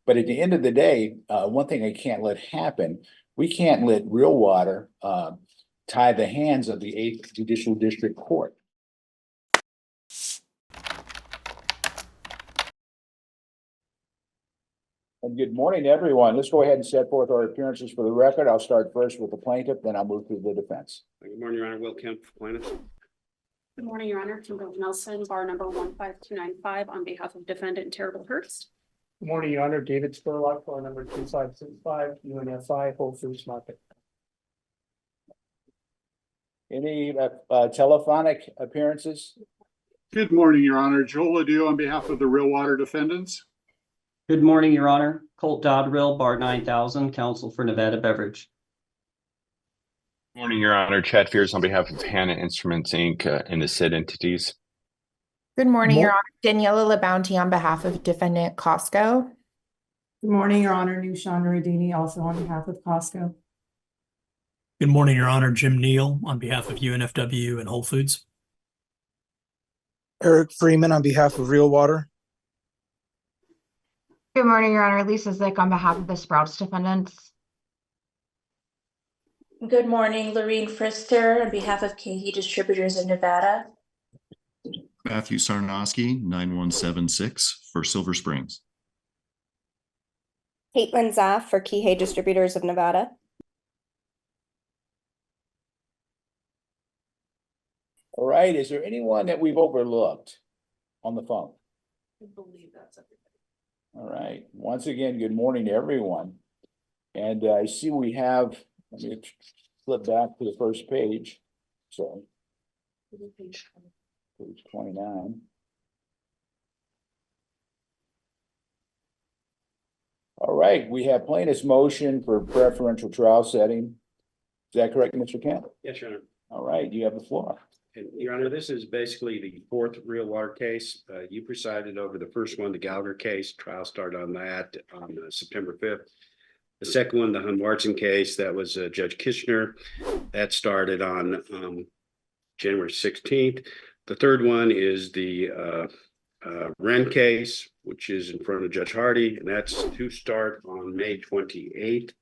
But at the end of the day, one thing I can't let happen, we can't let real water tie the hands of the 8th Judicial District Court. And good morning, everyone. Let's go ahead and set forth our appearances for the record. I'll start first with the plaintiff, then I'll move through the defense. Good morning, Your Honor. Will Kemp, plaintiffs. Good morning, Your Honor. Kimberly Nelson, bar number 15295 on behalf of defendant Terrible Herbst. Good morning, Your Honor. David Spurlock, bar number 2565, UNFI, Whole Foods Market. Any telephonic appearances? Good morning, Your Honor. Joel Odou on behalf of the Real Water defendants. Good morning, Your Honor. Colt Dodrill, bar 9000, counsel for Nevada Beverage. Good morning, Your Honor. Chad Fears on behalf of Hannah Instruments, Inc. And the said entities. Good morning, Your Honor. Daniela LaBounty on behalf of defendant Costco. Good morning, Your Honor. Noushan Noureddini, also on behalf of Costco. Good morning, Your Honor. Jim Neale on behalf of UNFW and Whole Foods. Eric Freeman on behalf of Real Water. Good morning, Your Honor. Lisa Zick on behalf of the Sprouts defendants. Good morning, Lorene Frister on behalf of KE Distributors of Nevada. Matthew Sarnoski, 9176 for Silver Springs. Caitlin Zaff for Kihei Distributors of Nevada. All right, is there anyone that we've overlooked on the phone? I believe that's everybody. All right, once again, good morning to everyone. And I see we have, let me flip back to the first page. So, page 29. All right, we have plaintiff's motion for preferential trial setting. Is that correct, Mr. Kemp? Yes, Your Honor. All right, you have the floor. And Your Honor, this is basically the 4th real water case. You presided over the first one, the Gallagher case. Trial started on that on September 5th. The second one, the Hunwartson case, that was Judge Kishner. That started on January 16th. The third one is the Wren case, which is in front of Judge Hardy, and that's to start on May 28th.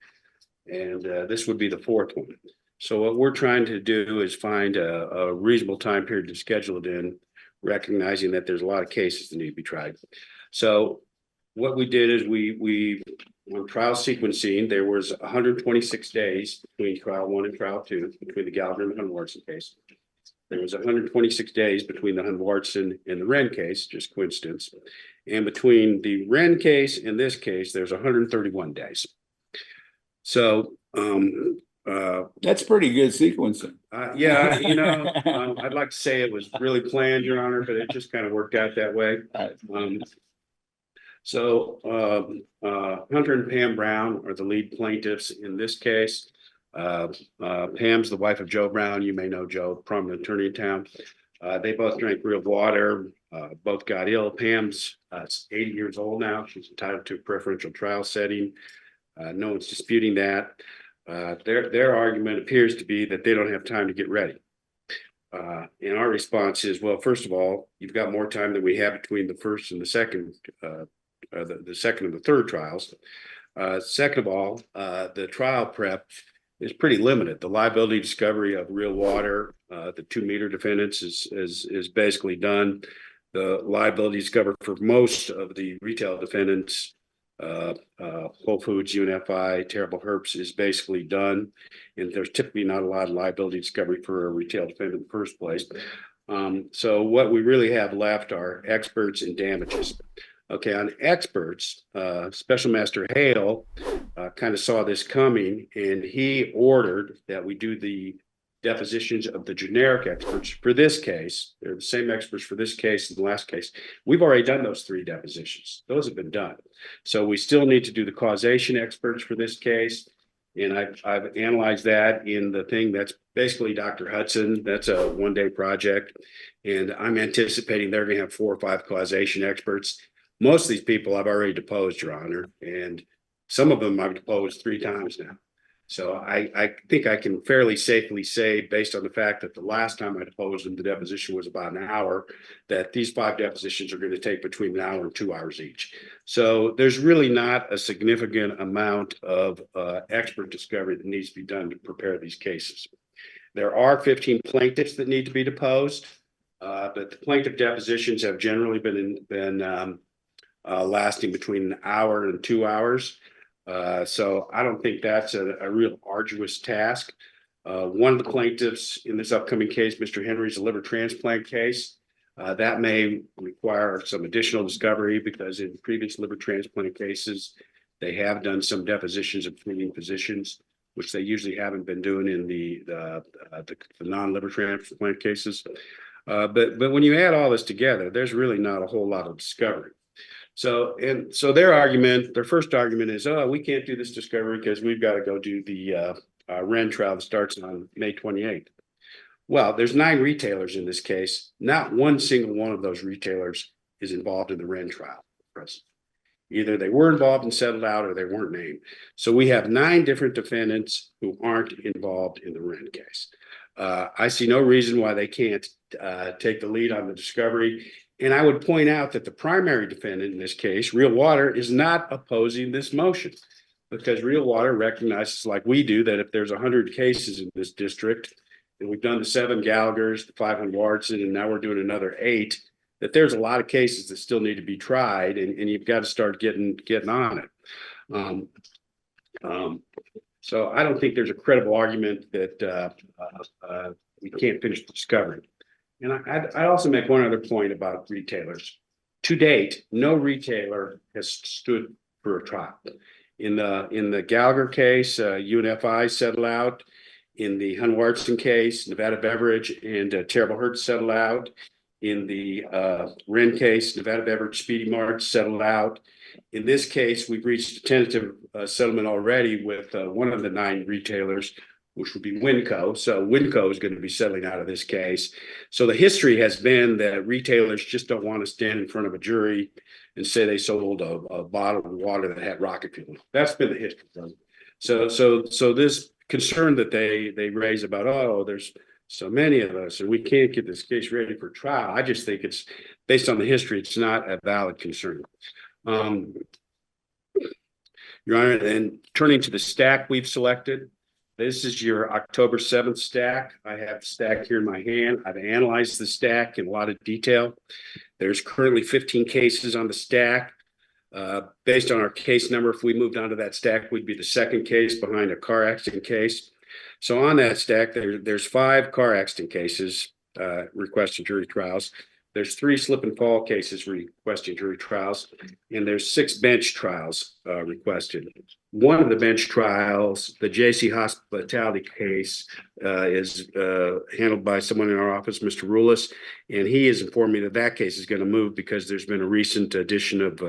And this would be the 4th one. So what we're trying to do is find a reasonable time period to schedule it in, recognizing that there's a lot of cases that need to be tried. So what we did is we on trial sequencing, there was 126 days between trial 1 and trial 2, between the Gallagher and the Hunwartson case. There was 126 days between the Hunwartson and the Wren case, just coincidence. And between the Wren case and this case, there's 131 days. So that's pretty good sequencing. Yeah, you know, I'd like to say it was really planned, Your Honor, but it just kind of worked out that way. Hunter and Pam Brown are the lead plaintiffs in this case. Pam's the wife of Joe Brown. You may know Joe, prominent attorney in town. They both drank real water, both got ill. Pam's 80 years old now. She's entitled to a preferential trial setting. No one's disputing that. Their argument appears to be that they don't have time to get ready. And our response is, well, first of all, you've got more time than we have between the first and the second, the second and the third trials. Second of all, the trial prep is pretty limited. The liability discovery of real water, the 2 meter defendants is basically done. The liability discovery for most of the retail defendants, Whole Foods, UNFI, Terrible Herbst is basically done, and there's typically not a lot of liability discovery for a retail defendant in the first place. So what we really have left are experts and damages. Okay, on experts, Special Master Hale kind of saw this coming, and he ordered that we do the depositions of the generic experts for this case. They're the same experts for this case and the last case. We've already done those 3 depositions. Those have been done. So we still need to do the causation experts for this case. And I've analyzed that in the thing that's basically Dr. Hudson. That's a 1-day project. And I'm anticipating they're going to have 4 or 5 causation experts. Most of these people I've already deposed, Your Honor. And some of them I've deposed 3 times now. So I think I can fairly safely say, based on the fact that the last time I deposed them, the deposition was about an hour, that these 5 depositions are going to take between an hour and 2 hours each. So there's really not a significant amount of expert discovery that needs to be done to prepare these cases. There are 15 plaintiffs that need to be deposed, but the plaintiff depositions have generally been lasting between an hour and 2 hours. So I don't think that's a real arduous task. One of the plaintiffs in this upcoming case, Mr. Henry's a liver transplant case. That may require some additional discovery because in previous liver transplant cases, they have done some depositions of treating physicians, which they usually haven't been doing in the non-liver transplant cases. But when you add all this together, there's really not a whole lot of discovery. So their first argument is, oh, we can't do this discovery because we've got to go do the Wren trial that starts on May 28th. Well, there's 9 retailers in this case. Not one single one of those retailers is involved in the Wren trial. Either they were involved and settled out or they weren't named. So we have 9 different defendants who aren't involved in the Wren case. I see no reason why they can't take the lead on the discovery. And I would point out that the primary defendant in this case, Real Water, is not opposing this motion because Real Water recognizes, like we do, that if there's 100 cases in this district, and we've done the 7 Gallaghers, the 5 Watson, and now we're doing another 8, that there's a lot of cases that still need to be tried, and you've got to start getting on it. So I don't think there's a credible argument that we can't finish the discovery. And I also make one other point about retailers. To date, no retailer has stood for a trial. In the Gallagher case, UNFI settled out. In the Watson case, Nevada Beverage and Terrible Herbst settled out. In the Wren case, Nevada Beverage Speedy Mart settled out. In this case, we've reached a tentative settlement already with one of the 9 retailers, which would be Winco. So Winco is going to be settling out of this case. So the history has been that retailers just don't want to stand in front of a jury and say they sold a bottle of water that had rocket fuel. That's been the history. So this concern that they raise about, oh, there's so many of us and we can't get this case ready for trial. I just think it's based on the history, it's not a valid concern. Your Honor, and turning to the stack we've selected, this is your October 7th stack. I have the stack here in my hand. I've analyzed the stack in a lot of detail. There's currently 15 cases on the stack. Based on our case number, if we moved on to that stack, we'd be the 2nd case behind a car accident case. So on that stack, there's 5 car accident cases requesting jury trials. There's 3 slip and fall cases requesting jury trials, and there's 6 bench trials requested. One of the bench trials, the JC Hospitality case, is handled by someone in our office, Mr. Rulis, and he has informed me that that case is going to move because there's been a recent addition of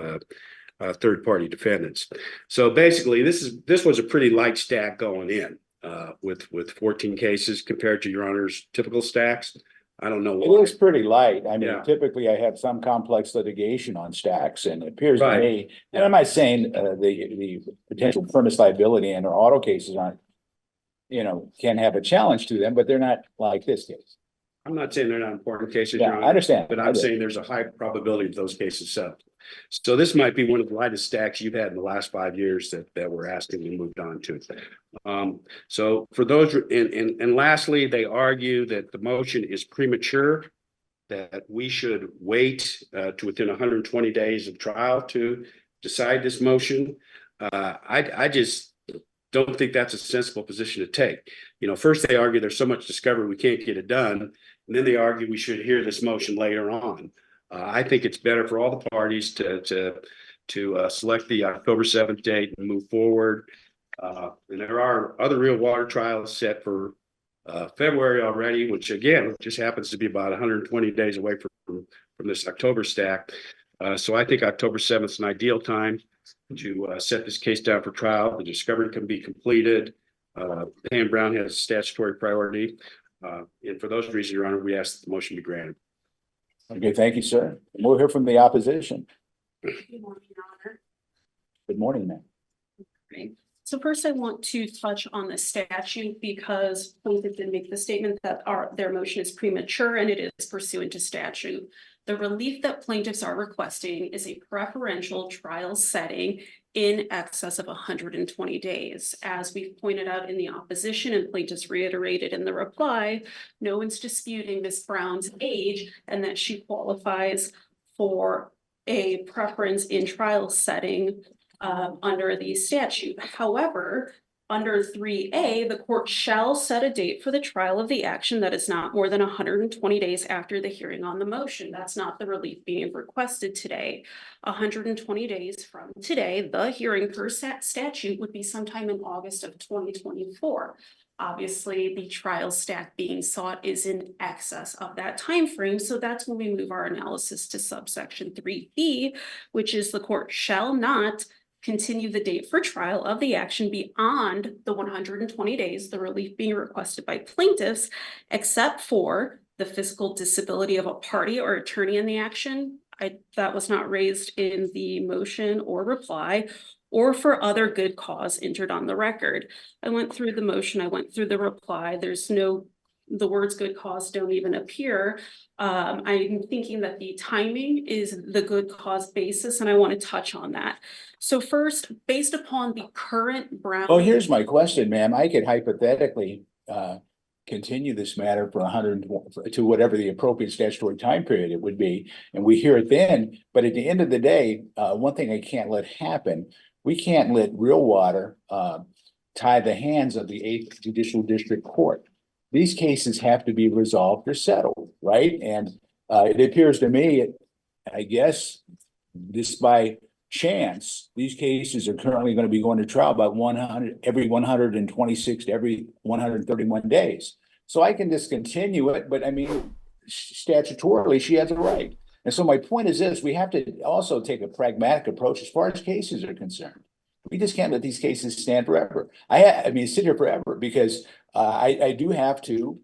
third-party defendants. So basically, this was a pretty light stack going in with 14 cases compared to Your Honor's typical stacks. I don't know why. It is pretty light. I mean, Yeah. typically I have some complex litigation on stacks, and it appears to Right. me, and I'm not saying the potential premise liability and or auto cases aren't, can have a challenge to them, but they're not like this case. I'm not saying they're not important cases, Yeah, Your Honor, I understand. but I I'm do. saying there's a high probability of those cases settled. So this might be one of the lightest stacks you've had in the last 5 years that we're asking to move on to. So for those, and lastly, they argue that the motion is premature, that we should wait to within 120 days of trial to decide this motion. I just don't think that's a sensible position to take. First they argue there's so much discovery we can't get it done, and then they argue we should hear this motion later on. I think it's better for all the parties to select the October 7th date and move forward. And there are other real water trials set for February already, which again just happens to be about 120 days away from this October stack. So I think October 7th is an ideal time to set this case down for trial. The discovery can be completed. Pam Brown has statutory priority. And for those reasons, Your Honor, we ask that the motion be granted. Okay, thank you, sir. We'll hear from the opposition. Good morning, Your Honor. Good morning, ma'am. Great. So first I want to touch on the statute because plaintiff did make the statement that their motion is premature and it is pursuant to statute. The relief that plaintiffs are requesting is a preferential trial setting in excess of 120 days. As we've pointed out in the opposition and plaintiffs reiterated in the reply, no one's disputing Ms. Brown's age and that she qualifies for a preference in trial setting under the statute. However, under 3A, the court shall set a date for the trial of the action that is not more than 120 days after the hearing on the motion. That's not the relief being requested today. 120 days from today, the hearing per statute would be sometime in August of 2024. Obviously, the trial stack being sought is in excess of that time frame, so that's when we move our analysis to subsection 3B, which is the court shall not continue the date for trial of the action beyond the 120 days, the relief being requested by plaintiffs, except for the physical disability of a party or attorney in the action. That was not raised in the motion or reply, or for other good cause entered on the record. I went through the motion, I went through the reply. The words good cause don't even appear. I'm thinking that the timing is the good cause basis, and I want to touch on that. So first, based upon the current Brown. Well, here's my question, ma'am. I could hypothetically continue this matter for 100 to whatever the appropriate statutory time period it would be, and we hear it then. But at the end of the day, one thing I can't let happen, we can't let real water tie the hands of the 8th Judicial District Court. These cases have to be resolved or settled, right? And it appears to me, I guess, just by chance, these cases are currently going to be going to trial about every 126 to every 131 days. So I can discontinue it, but I mean, statutorily, she has a right. And so my point is this, we have to also take a pragmatic approach as far as cases are concerned. We just can't let these cases stand forever. I mean, sit here forever because I do have to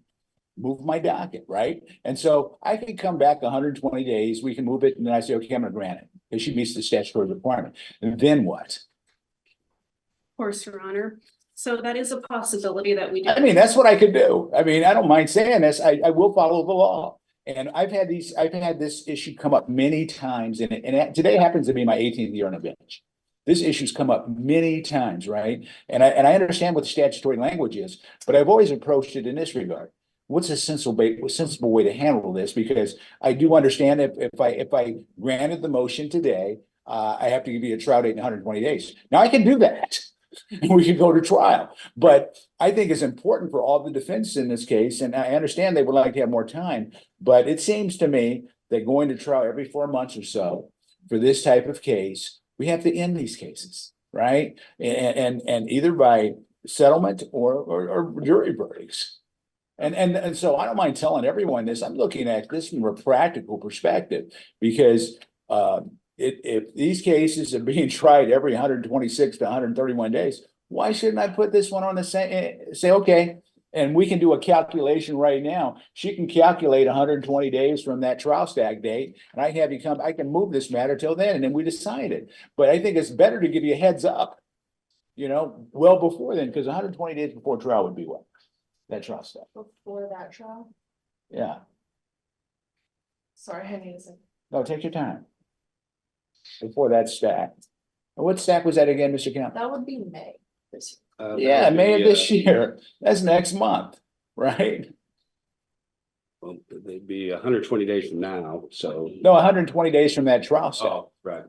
move my docket, right? And so I can come back 120 days, we can move it, and then I say, okay, I'm gonna grant it, because she meets the statutory requirement. And then what? Of course, Your Honor. So that is a possibility that we do. I mean, that's what I could do. I mean, I don't mind saying this. I will follow the law. And I've had this issue come up many times, and today happens to be my 18th year on the bench. This issue's come up many times, right? And I understand what the statutory language is, but I've always approached it in this regard. What's a sensible way to handle this? Because I do understand if I granted the motion today, I have to give you a trial date in 120 days. Now I can do that. And we can go to trial. But I think it's important for all the defense in this case, and I understand they would like to have more time, but it seems to me that going to trial every 4 months or so for this type of case, we have to end these cases, right? And either by settlement or jury verdicts. And so I don't mind telling everyone this. I'm looking at this from a practical perspective, because if these cases are being tried every 126 to 131 days, why shouldn't I put this one on the same, say, okay, and we can do a calculation right now. She can calculate 120 days from that trial stack date, and I can move this matter till then, and then we decide it. But I think it's better to give you a heads up, well before then, because 120 days before trial would be what? That trial stack. Before that trial? Yeah. Sorry, I need a second. No, take your time. Before that stack. What stack was that again, Mr. Kemp? That would be May this year. Yeah, May of this year. That's next month, right? Well, they'd be 120 days from now, so. No, 120 days from that trial stack Oh, right.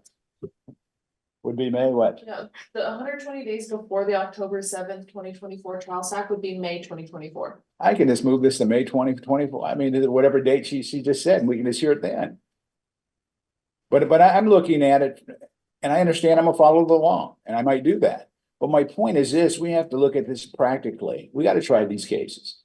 would be May what? No, the 120 days before the October 7th, 2024 trial stack would be May 2024. I can just move this to May 2024. I mean, whatever date she just said, and we can just hear it then. But I'm looking at it, and I understand I'm gonna follow the law, and I might do that. But my point is this, we have to look at this practically. We got to try these cases.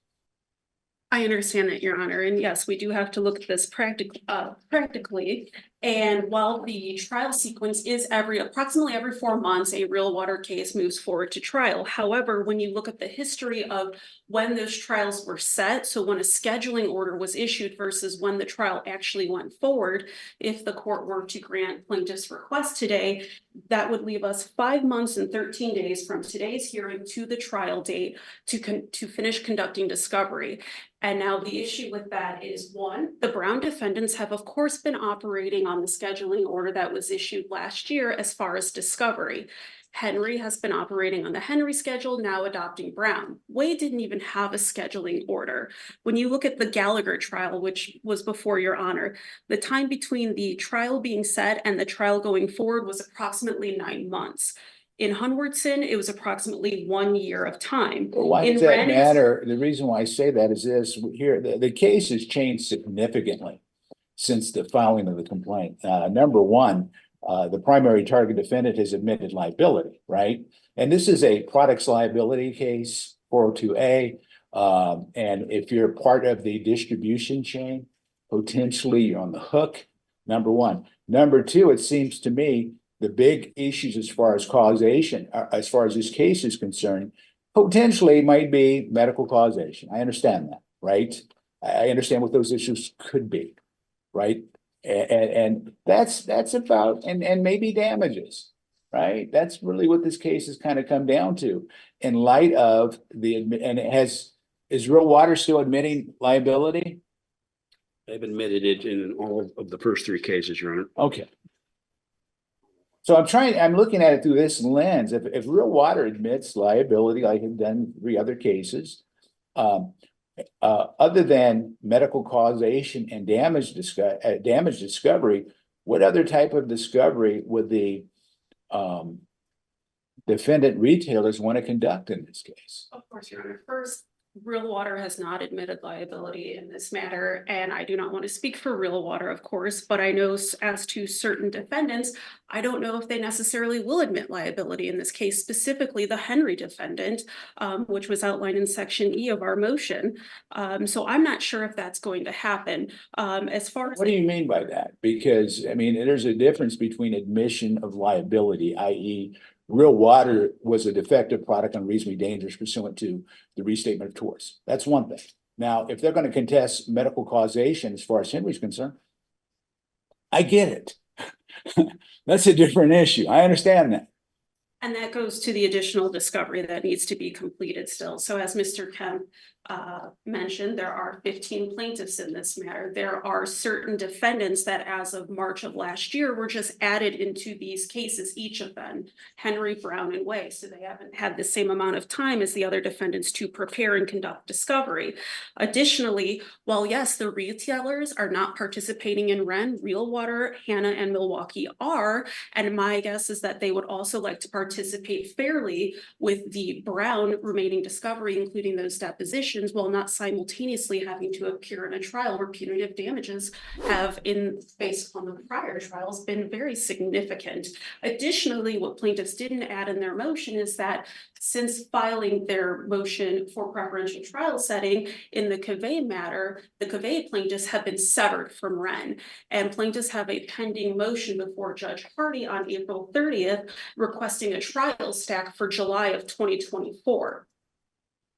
I understand that, Your Honor, and yes, we do have to look at this practically. And while the trial sequence is approximately every 4 months, a real water case moves forward to trial. However, when you look at the history of when those trials were set, so when a scheduling order was issued versus when the trial actually went forward, if the court were to grant plaintiff's request today, that would leave us 5 months and 13 days from today's hearing to the trial date to finish conducting discovery. And now the issue with that is, one, the Brown defendants have of course been operating on the scheduling order that was issued last year as far as discovery. Henry has been operating on the Henry schedule, now adopting Brown. Wade didn't even have a scheduling order. When you look at the Gallagher trial, which was before your honor, the time between the trial being set and the trial going forward was approximately 9 months. In Hunwardson, it was approximately 1 year of time. But why does that matter? The reason why I say that is this: here, the case has changed significantly since the filing of the complaint. Number one, the primary target defendant has admitted liability, right? And this is a products liability case, 402A. And if you're part of the distribution chain, potentially you're on the hook, number one. Number two, it seems to me the big issues as far as causation, as far as this case is concerned, potentially might be medical causation. I understand that, right? I understand what those issues could be, right? And that's about, and maybe damages, right? That's really what this case has kind of come down to in light of is Real Water still admitting liability? They've admitted it in all of the first 3 cases, Your Honor. Okay. So I'm looking at it through this lens. If Real Water admits liability, like it's done 3 other cases, other than medical causation and damage discovery, what other type of discovery would the defendant retailers want to conduct in this case? Of course, Your Honor. First, Real Water has not admitted liability in this matter, and I do not want to speak for Real Water, of course, but I know as to certain defendants, I don't know if they necessarily will admit liability in this case, specifically the Henry defendant, which was outlined in Section E of our motion. So I'm not sure if that's going to happen. As far as what do you mean by that? Because I mean, there's a difference between admission of liability, i.e., Real Water was a defective product unreasonably dangerous pursuant to the restatement of torts. That's one thing. Now, if they're going to contest medical causation as far as Henry's concerned, I get it. That's a different issue. I understand that. And that goes to the additional discovery that needs to be completed still. So as Mr. Kemp mentioned, there are 15 plaintiffs in this matter. There are certain defendants that as of March of last year were just added into these cases, each of them, Henry, Brown, and Way. So they haven't had the same amount of time as the other defendants to prepare and conduct discovery. Additionally, while yes, the retailers are not participating in Wren, Real Water, Hannah, and Milwaukee are, and my guess is that they would also like to participate fairly with the Brown remaining discovery, including those depositions, while not simultaneously having to appear in a trial where punitive damages have, based on the prior trials, been very significant. Additionally, what plaintiffs didn't add in their motion is that since filing their motion for preferential trial setting in the Covey matter, the Covey plaintiffs have been severed from Wren, and plaintiffs have a pending motion before Judge Hardy on April 30th requesting a trial stack for July of 2024.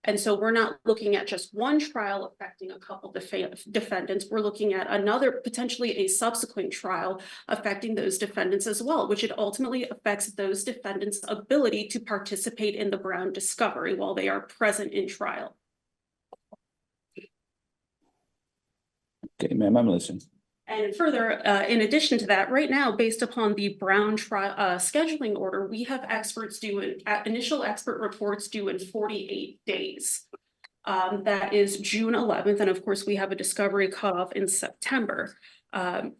And so we're not looking at just one trial affecting a couple defendants. We're looking at another, potentially a subsequent trial affecting those defendants as well, which it ultimately affects those defendants' ability to participate in the Brown discovery while they are present in trial. Okay, ma'am, I'm listening. And further, in addition to that, right now, based upon the Brown trial scheduling order, we have experts initial expert reports due in 48 days. That is June 11th. And of course, we have a discovery cutoff in September. And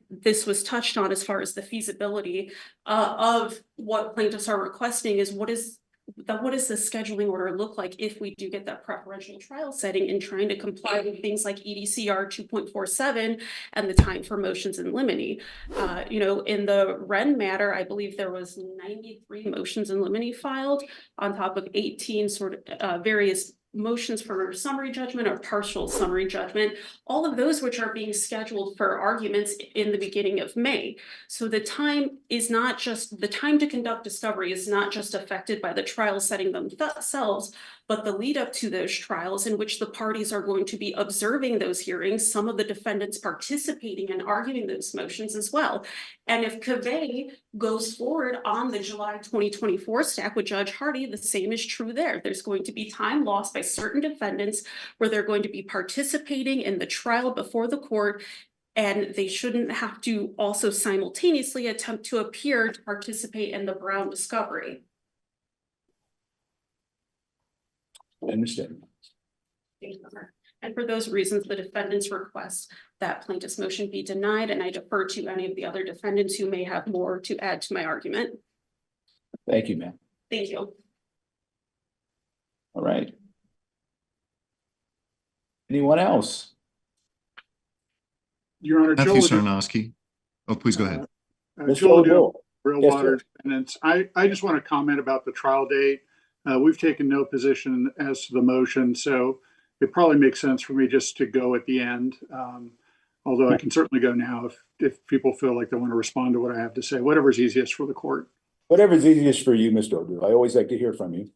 this was touched on as far as the feasibility of what plaintiffs are requesting is what does the scheduling order look like if we do get that preferential trial setting in trying to comply with things like EDCR 2.47 and the time for motions in limine. In the Wren matter, I believe there was 93 motions in limine filed on top of 18 sort of various motions for summary judgment or partial summary judgment, all of those which are being scheduled for arguments in the beginning of May. So the time to conduct discovery is not just affected by the trials setting themselves, but the lead up to those trials in which the parties are going to be observing those hearings, some of the defendants participating and arguing those motions as well. And if Cavay goes forward on the July 2024 stack with Judge Hardy, the same is true there. There's going to be time lost by certain defendants where they're going to be participating in the trial before the court, and they shouldn't have to also simultaneously attempt to appear to participate in the Brown discovery. I understand. And for those reasons, the defendants request that plaintiff's motion be denied, and I defer to any of the other defendants who may have more to add to my argument. Thank you, ma'am. Thank you. All right. Anyone else? Your Honor, Matthew Joel, Sarnoski. Oh, please go ahead. Joel Odou, Real Yes, Water sir. Defendants. I just want to comment about the trial date. We've taken no position as to the motion, so it probably makes sense for me just to go at the end. Although I can certainly go now if people feel like they want to respond to what I have to say, whatever's easiest for the court. Whatever's easiest for you, Mr. Odou. I always like to hear from you.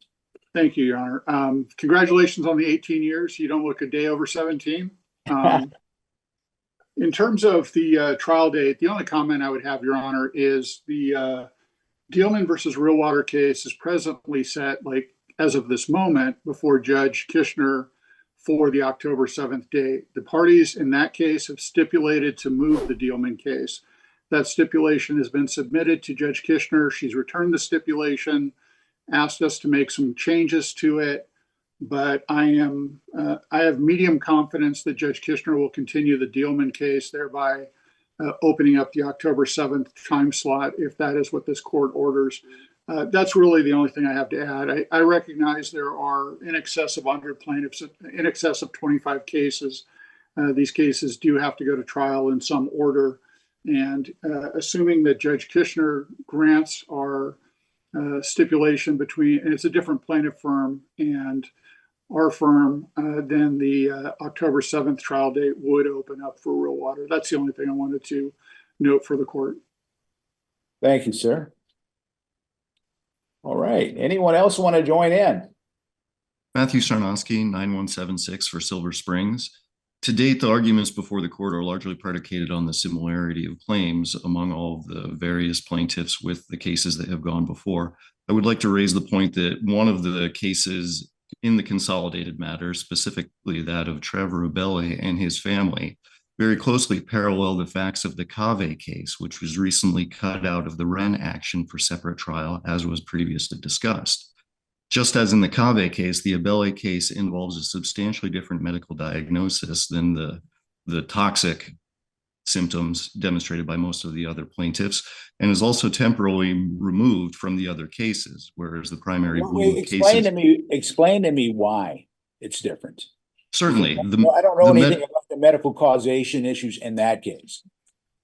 Thank you, Your Honor. Congratulations on the 18 years. You don't look a day over 17. In terms of the trial date, the only comment I would have, Your Honor, is the Dealman versus Real Water case is presently set, like as of this moment, before Judge Kishner for the October 7th date. The parties in that case have stipulated to move the Dealman case. That stipulation has been submitted to Judge Kishner. She's returned the stipulation, asked us to make some changes to it, but I have medium confidence that Judge Kishner will continue the Dealman case, thereby opening up the October 7th time slot if that is what this court orders. That's really the only thing I have to add. I recognize there are in excess of 100 plaintiffs, in excess of 25 cases. These cases do have to go to trial in some order. And assuming that Judge Kishner grants our stipulation between, and it's a different plaintiff firm and our firm, then the October 7th trial date would open up for Real Water. That's the only thing I wanted to note for the court. Thank you, sir. All right. Anyone else want to join in? Matthew Sarnoski, 9176 for Silver Springs. To date, the arguments before the court are largely predicated on the similarity of claims among all of the various plaintiffs with the cases that have gone before. I would like to raise the point that one of the cases in the consolidated matter, specifically that of Trevor Abele and his family, very closely parallel the facts of the Cave case, which was recently cut out of the Wren action for separate trial, as was previously discussed. Just as in the Cave case, the Abele case involves a substantially different medical diagnosis than the toxic symptoms demonstrated by most of the other plaintiffs, and is also temporarily removed from the other cases, whereas the primary Explain to me why it's different. Certainly. I don't know anything about the medical causation issues in that case.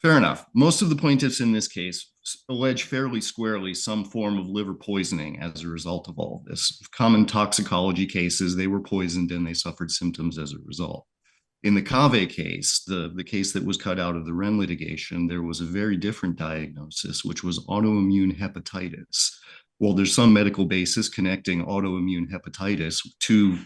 Fair enough. Most of the plaintiffs in this case allege fairly squarely some form of liver poisoning as a result of all of this. Common toxicology cases, they were poisoned and they suffered symptoms as a result. In the Cave case, the case that was cut out of the Wren litigation, there was a very different diagnosis, which was autoimmune hepatitis. Well, there's some medical basis connecting autoimmune hepatitis to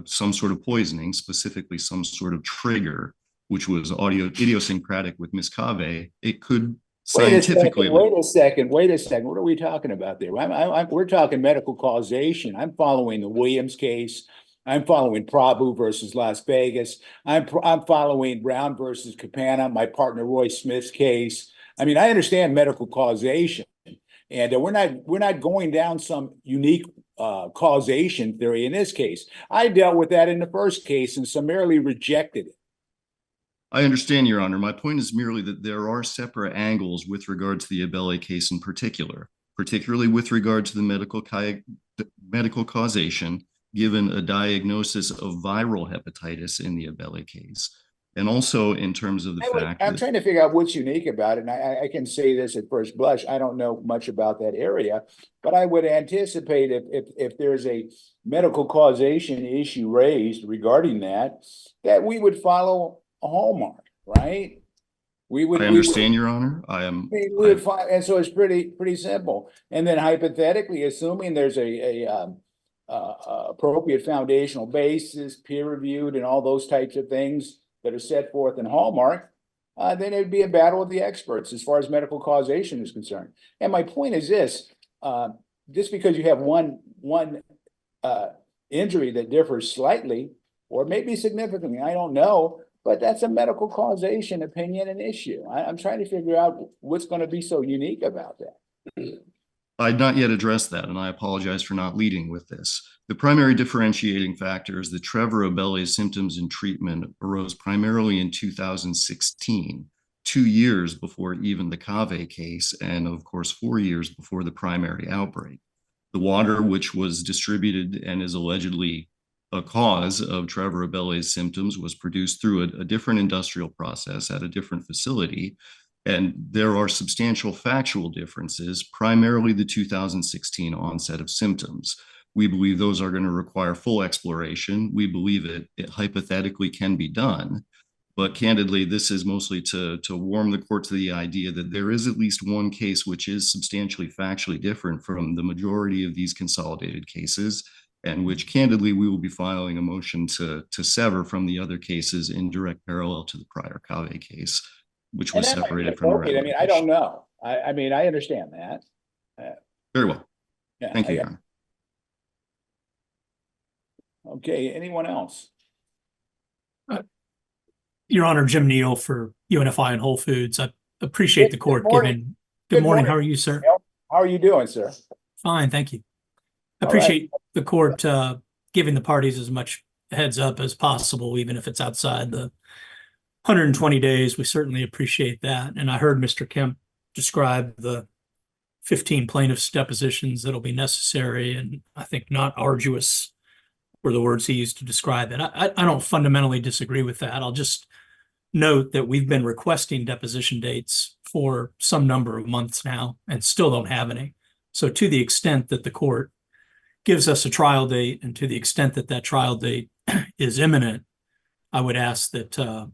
some sort of poisoning, specifically some sort of trigger, which was idiosyncratic with Miss Cave. It could scientifically. Wait a second. What are we talking about there? We're talking medical causation. I'm following the Williams case. I'm following Prabhu versus Las Vegas. I'm following Brown versus Capana, my partner Roy Smith's case. I mean, I understand medical causation, and we're not going down some unique causation theory in this case. I dealt with that in the first case and summarily rejected it. I understand, Your Honor. My point is merely that there are separate angles with regard to the Abele case in particular, particularly with regard to the medical causation, given a diagnosis of viral hepatitis in the Abele case. And also in terms of the fact I'm that trying to figure out what's unique about it, and I can say this at first blush, I don't know much about that area, but I would anticipate if there's a medical causation issue raised regarding that we would follow a hallmark, right? I understand, Your Honor. We would find, and so it's pretty simple. And then hypothetically, assuming there's a appropriate foundational basis, peer reviewed, and all those types of things that are set forth in Hallmark, then it'd be a battle of the experts as far as medical causation is concerned. And my point is this: just because you have one injury that differs slightly, or maybe significantly, I don't know. But that's a medical causation opinion and issue. I'm trying to figure out what's going to be so unique about that. I'd not yet addressed that, and I apologize for not leading with this. The primary differentiating factor is that Trevor Abelle's symptoms and treatment arose primarily in 2016, 2 years before even the Cave case, and of course, 4 years before the primary outbreak. The water, which was distributed and is allegedly a cause of Trevor Abelle's symptoms, was produced through a different industrial process at a different facility. And there are substantial factual differences, primarily the 2016 onset of symptoms. We believe those are going to require full exploration. We believe it hypothetically can be done. But candidly, this is mostly to warm the court to the idea that there is at least one case which is substantially factually different from the majority of these consolidated cases, and which candidly we will be filing a motion to sever from the other cases in direct parallel to the prior Cave case, which was separated from the I mean, I don't know. I mean, I understand that. Very well. Yeah, Thank you, Your Honor. Okay, anyone else? Your Honor, Jim Neale for UNFI and Whole Foods. I appreciate the court giving. Good morning. How are you, sir? How are you doing, sir? Fine, thank you. I appreciate the court giving the parties as much heads up as possible, even if it's outside the 120 days. We certainly appreciate that. And I heard Mr. Kemp describe the 15 plaintiffs' depositions that'll be necessary, and I think not arduous were the words he used to describe it. I don't fundamentally disagree with that. I'll just note that we've been requesting deposition dates for some number of months now and still don't have any. So to the extent that the court gives us a trial date, and to the extent that that trial date is imminent, I would ask that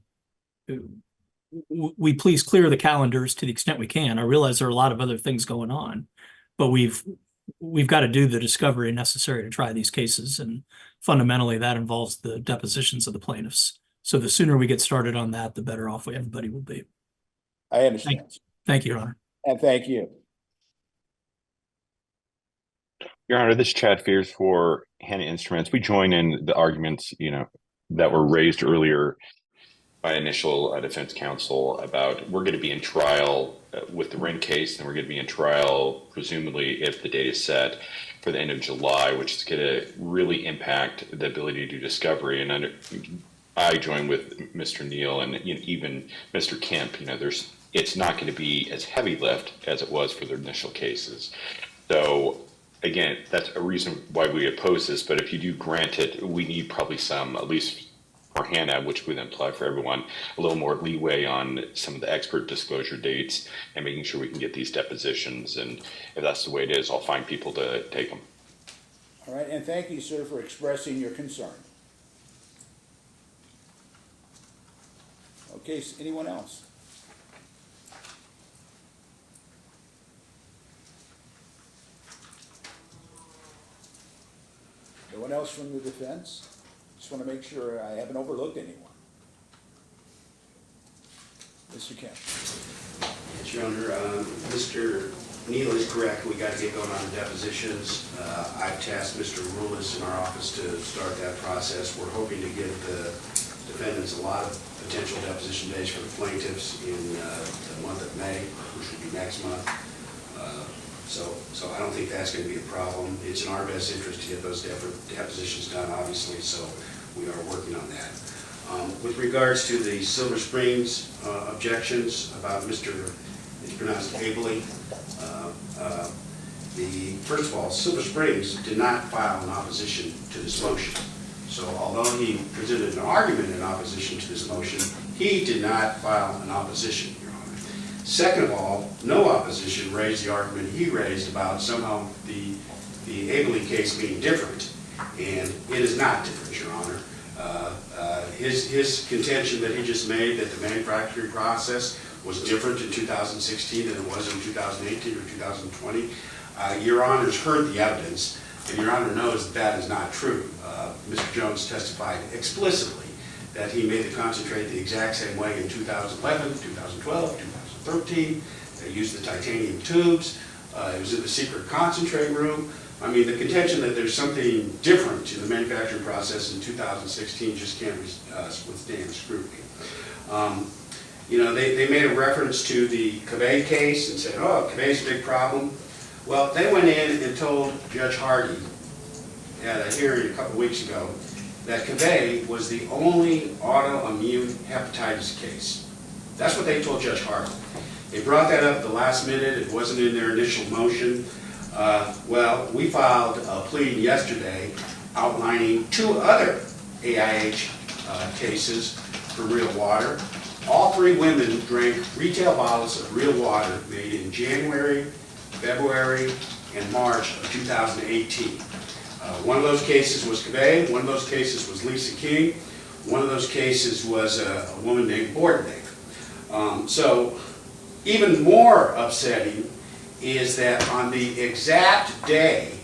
we please clear the calendars to the extent we can. I realize there are a lot of other things going on, but we've got to do the discovery necessary to try these cases, and fundamentally that involves the depositions of the plaintiffs. So the sooner we get started on that, the better off everybody will be. I understand. Thank you, Your Honor. And thank you. Your Honor, this is Chad Fears for Hanna Instruments. We join in the arguments, that were raised earlier by initial defense counsel about we're going to be in trial with the Ring case, and we're going to be in trial, presumably, if the date is set for the end of July, which is going to really impact the ability to do discovery. And I join with Mr. Neale and even Mr. Kemp. It's not going to be as heavy lift as it was for the initial cases. So again, that's a reason why we oppose this. But if you do grant it, we need probably some, at least for Hanna, which would imply for everyone, a little more leeway on some of the expert disclosure dates and making sure we can get these depositions. And if that's the way it is, I'll find people to take them. All right, and thank you, sir, for expressing your concern. Okay, anyone else? No one else from the defense? Just want to make sure I haven't overlooked anyone. Mr. Kemp. Yes, Your Honor. Mr. Neale is correct. We got to get going on the depositions. I've tasked Mr. Rulis in our office to start that process. We're hoping to give the defendants a lot of potential deposition days for the plaintiffs in the month of May, which would be next month. So I don't think that's going to be a problem. It's in our best interest to get those depositions done, obviously, so we are working on that. With regards to the Silver Springs objections about it's pronounced Abely. First of all, Silver Springs did not file an opposition to this motion. So although he presented an argument in opposition to this motion, he did not file an opposition, Your Honor. Second of all, no opposition raised the argument he raised about somehow the Abley case being different, and it is not different, Your Honor. His contention that he just made that the manufacturing process was different in 2016 than it was in 2018 or 2020. Your Honor's heard the evidence, and Your Honor knows that that is not true. Mr. Jones testified explicitly that he made the concentrate the exact same way in 2011, 2012, 2013. They used the titanium tubes. It was in the secret concentrate room. I mean, the contention that there's something different in the manufacturing process in 2016 just can't withstand scrutiny. You know, they made a reference to the Cavay case and said, oh, Cavay's a big problem. Well, they went in and told Judge Hardy at a hearing a couple weeks ago that Cavay was the only autoimmune hepatitis case. That's what they told Judge Hardy. They brought that up at the last minute. It wasn't in their initial motion. Well, we filed a plea yesterday outlining 2 other AIH cases for real water. All 3 women drank retail bottles of real water made in January, February, and March of 2018. One of those cases was Cavay, one of those cases was Lisa King, one of those cases was a woman named Bordenave. So even more upsetting is that on the exact day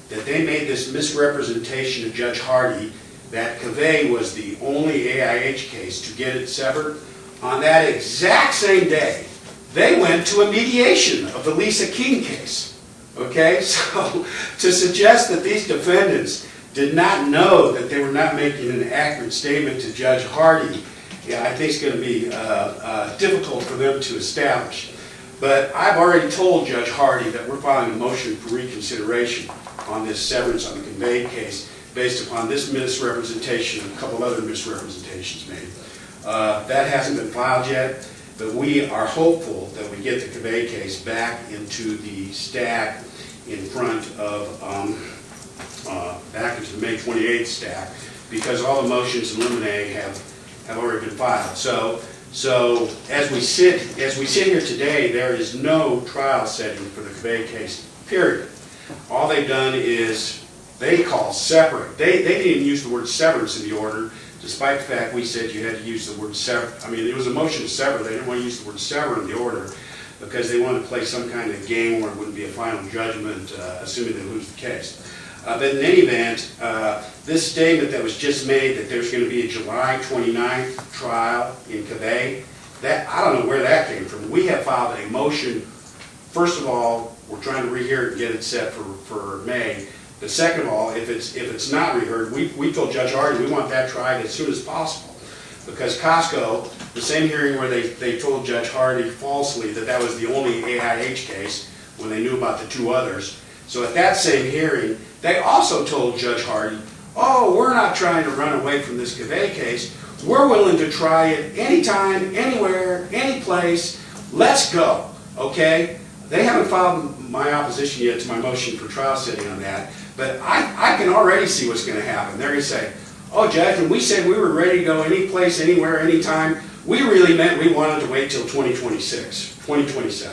that they made this misrepresentation to Judge Hardy that Cavay was the only AIH case to get it severed, on that exact same day, they went to a mediation of the Lisa King case. Okay, so to suggest that these defendants did not know that they were not making an accurate statement to Judge Hardy, yeah, I think it's going to be difficult for them to establish. But I've already told Judge Hardy that we're filing a motion for reconsideration on this severance on the Cavay case based upon this misrepresentation and a couple other misrepresentations made. That hasn't been filed yet, but we are hopeful that we get the Cavay case back into the stack in front of, back into the May 28th stack, because all the motions in limine have already been filed. So as we sit here today, there is no trial setting for the Cavay case, period. All they've done is they call separate. They didn't even use the word severance in the order, despite the fact we said you had to use the word sever. I mean, it was a motion to sever. They didn't want to use the word sever in the order because they wanted to play some kind of game where it wouldn't be a final judgment, assuming they lose the case. But in any event, this statement that was just made that there's going to be a July 29th trial in Cavay, that I don't know where that came from. We have filed a motion. First of all, we're trying to rehear it and get it set for May. But second of all, if it's not reheard, we told Judge Hardy we want that tried as soon as possible. Because Costco, the same hearing where they told Judge Hardy falsely that that was the only AIH case when they knew about the 2 others. So at that same hearing, they also told Judge Hardy, oh, we're not trying to run away from this Cavay case. We're willing to try it anytime, anywhere, any place. Let's go, okay? They haven't filed my opposition yet to my motion for trial setting on that, but I can already see what's going to happen. They're going to say, oh, Judge, when we said we were ready to go any place, anywhere, anytime, we really meant we wanted to wait till 2026, 2027.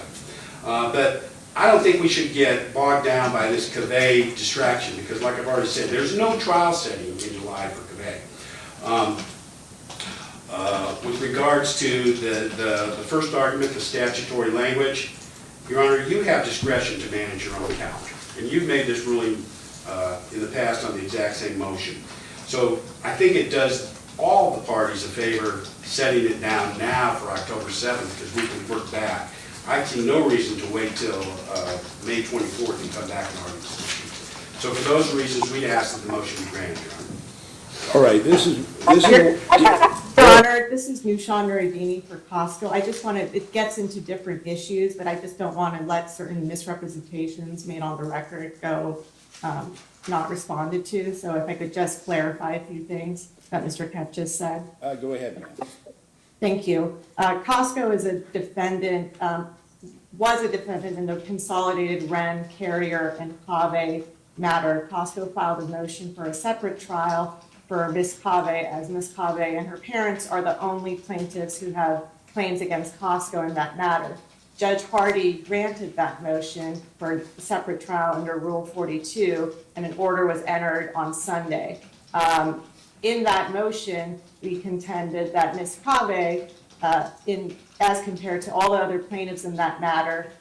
But I don't think we should get bogged down by this Cavay distraction because, like I've already said, there's no trial setting in July for Cavay. With regards to the first argument, the statutory language, Your Honor, you have discretion to manage your own calendar. And you've made this ruling in the past on the exact same motion. So I think it does all the parties a favor setting it down now for October 7th because we can work back. I see no reason to wait till May 24th and come back and argue this issue. So for those reasons, we'd ask that the motion be granted, Your Honor. All right, this is Your Honor, this is Noushan Noureddini for Costco. I just want to, it gets into different issues, but I just don't want to let certain misrepresentations made on the record go not responded to. So if I could just clarify a few things that Mr. Kemp just said. Go ahead, ma'am. Thank you. Costco is a defendant, was a defendant in the consolidated Wren, Carrier, and Cave matter. Costco filed a motion for a separate trial for Ms. Cave, as Ms. Cave and her parents are the only plaintiffs who have claims against Costco in that matter. Judge Hardy granted that motion for a separate trial under Rule 42, and an order was entered on Sunday. In that motion, we contended that Ms. Cave, as compared to all the other plaintiffs in that matter,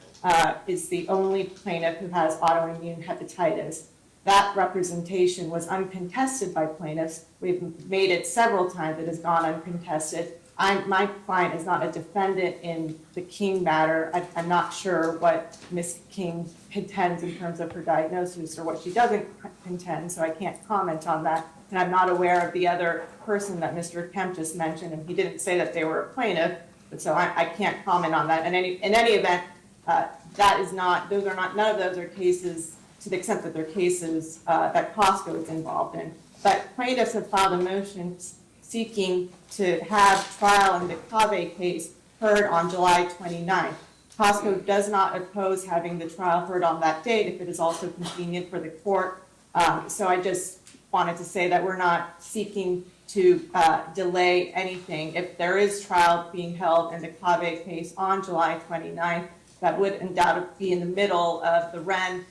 is the only plaintiff who has autoimmune hepatitis. That representation was uncontested by plaintiffs. We've made it several times. It has gone uncontested. My client is not a defendant in the King matter. I'm not sure what Ms. King contends in terms of her diagnosis or what she doesn't contend, so I can't comment on that. And I'm not aware of the other person that Mr. Kemp just mentioned, and he didn't say that they were a plaintiff, but so I can't comment on that. And in any event, none of those are cases, to the extent that they're cases that Costco is involved in. But plaintiffs have filed a motion seeking to have trial in the Cave case heard on July 29th. Costco does not oppose having the trial heard on that date if it is also convenient for the court. So I just wanted to say that we're not seeking to delay anything. If there is trial being held in the Cave case on July 29th, that would undoubtedly be in the middle of the Wren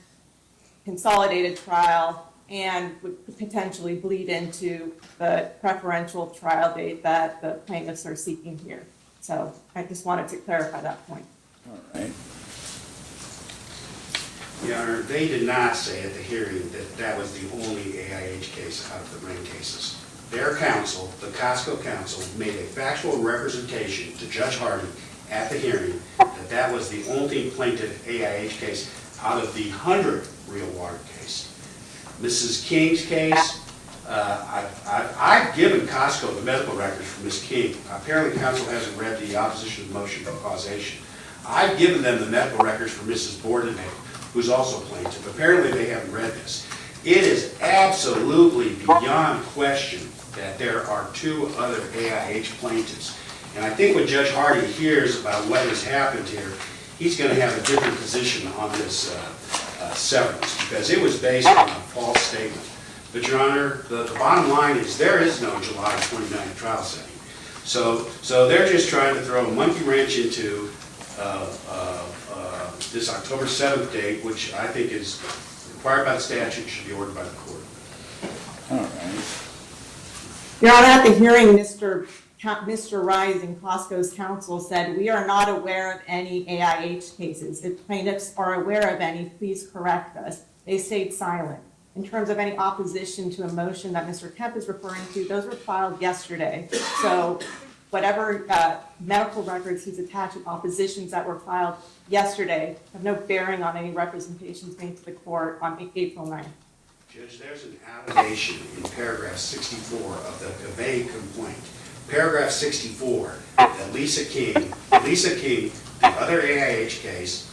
consolidated trial and would potentially bleed into the preferential trial date that the plaintiffs are seeking here. So I just wanted to clarify that point. All right. Your Honor, they did not say at the hearing that that was the only AIH case out of the Wren cases. Their counsel, the Costco counsel, made a factual representation to Judge Hardy at the hearing that that was the only plaintiff AIH case out of the 100 real water case. Mrs. King's case, I've given Costco the medical records for Ms. King. Apparently counsel hasn't read the opposition motion for causation. I've given them the medical records for Mrs. Bordenay, who's also plaintiff. Apparently they haven't read this. It is absolutely beyond question that there are two other AIH plaintiffs. And I think when Judge Hardy hears about what has happened here, he's going to have a different position on this severance, because it was based on a false statement. But Your Honor, the bottom line is there is no July 29th trial setting. So they're just trying to throw a monkey wrench into this October 7th date, which I think is required by the statute, should be ordered by the court. All right. Your Honor, at the hearing, Mr. Rising, Costco's counsel, said, "We are not aware of any AIH cases. If plaintiffs are aware of any, please correct us." They stayed silent. In terms of any opposition to a motion that Mr. Kemp is referring to, those were filed yesterday. So whatever medical records he's attached to oppositions that were filed yesterday have no bearing on any representations made to the court on April 9th. Judge, there's an allegation in paragraph 64 of the Cave complaint. Paragraph 64, that Lisa King, the other AIH case,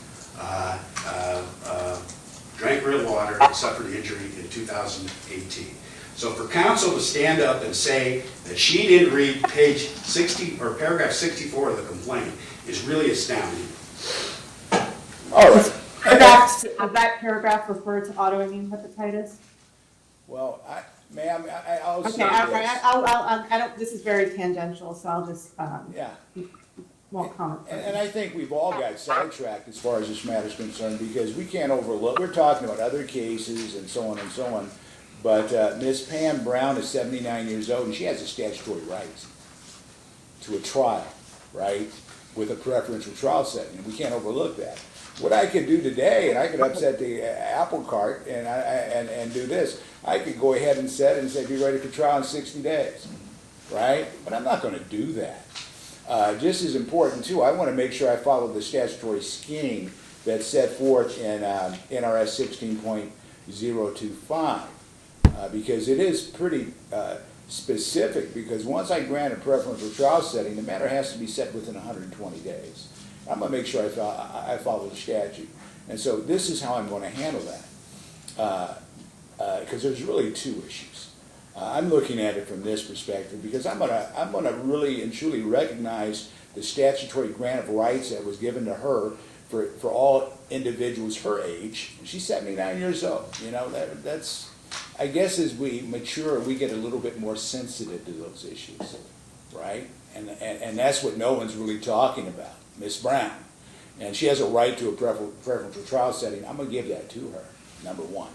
drank real water and suffered injury in 2018. So for counsel to stand up and say that she didn't read page 60 or paragraph 64 of the complaint is really astounding. All right. Does that paragraph refer to autoimmune hepatitis? Well, ma'am, I'll Okay, say I don't, this is very tangential, so I'll just, yeah. won't comment. And I think we've all got sidetracked as far as this matter is concerned, because we can't overlook, we're talking about other cases and so on, but Ms. Pam Brown is 79 years old, and she has a statutory right to a trial, right, with a preferential trial setting, and we can't overlook that. What I could do today, and I could upset the apple cart and do this, I could go ahead and set it and say, be ready for trial in 60 days, right? But I'm not going to do that. Just as important, too, I want to make sure I follow the statutory scheme that's set forth in NRS 16.025, because it is pretty specific, because once I grant a preferential trial setting, the matter has to be set within 120 days. I'm going to make sure I follow the statute. And so this is how I'm going to handle that, because there's really two issues. I'm looking at it from this perspective, because I'm going to really and truly recognize the statutory grant of rights that was given to her for all individuals her age. She's 79 years old. You know, I guess as we mature, we get a little bit more sensitive to those issues, right? And that's what no one's really talking about, Ms. Brown. And she has a right to a preferential trial setting. I'm gonna give that to her, number one.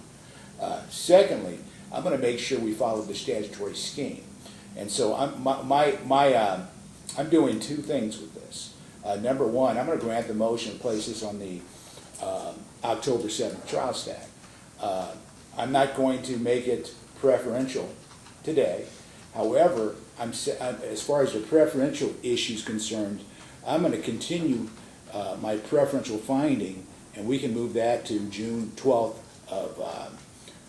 Secondly, I'm gonna make sure we follow the statutory scheme. And so I'm doing two things with this. Number one, I'm gonna grant the motion and place this on the October 7th trial stack. I'm not going to make it preferential today. However, as far as the preferential issue is concerned, I'm going to continue my preferential finding, and we can move that to June 12th of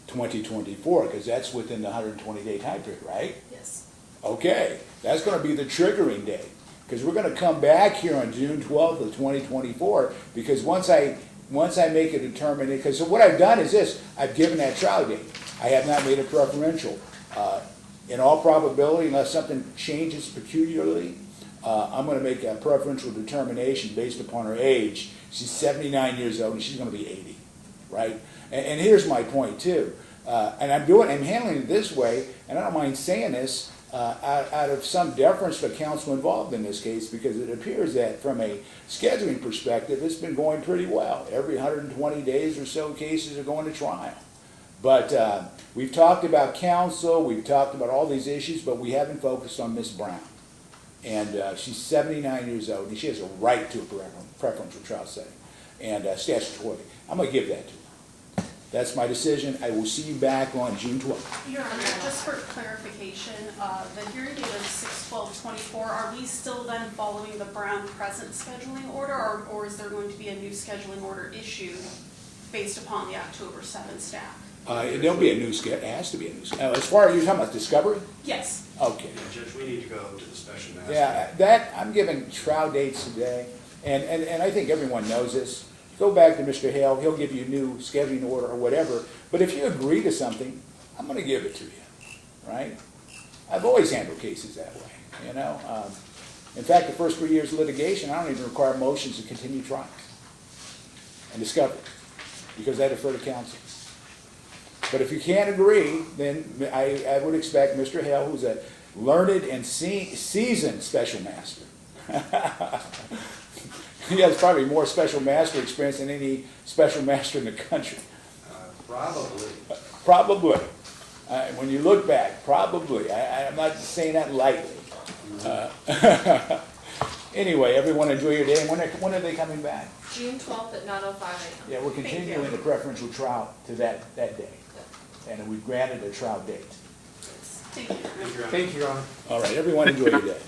2024, because that's within the 120-day time period, right? Yes. Okay, that's going to be the triggering date, because we're going to come back here on June 12th of 2024, because once I make a determination, because what I've done is this, I've given that trial date. I have not made it preferential. In all probability, unless something changes peculiarly, I'm going to make a preferential determination based upon her age. She's 79 years old and she's going to be 80, right? And here's my point too. And I'm handling it this way, and I don't mind saying this, out of some deference to counsel involved in this case, because it appears that from a scheduling perspective, it's been going pretty well. Every 120 days or so, cases are going to trial. But we've talked about counsel, we've talked about all these issues, but we haven't focused on Ms. Brown. And she's 79 years old, and she has a right to a preferential trial setting. And statutorily, I'm going to give that to her. That's my decision. I will see you back on June 12th. Your Honor, just for clarification, the hearing date is 6/12/24. Are we still then following the Brown present scheduling order, or is there going to be a new scheduling order issued based upon the October 7th staff? There'll be a new schedule. It has to be a new schedule. As far as you're talking about discovery? Yes. Okay. Yeah, Judge, we need to go to the special master. Yeah, I'm giving trial dates today, and I think everyone knows this. Go back to Mr. Hale, he'll give you a new scheduling order or whatever, but if you agree to something, I'm gonna give it to you, right? I've always handled cases that way, you know? In fact, the first 3 years of litigation, I don't even require motions to continue trials and discovery, because I defer to counsel. But if you can't agree, then I would expect Mr. Hale, who's a learned and seasoned special master. He has probably more special master experience than any special master in the country. Probably. Probably. When you look back, probably. I'm not saying that lightly. Anyway, everyone enjoy your day. And when are they coming back? June 12th at 9:05 a.m. Yeah, we're continuing the preferential trial to that day. And we've granted a trial date. Thank you. Thank you, Your Honor. All right, everyone enjoy your day.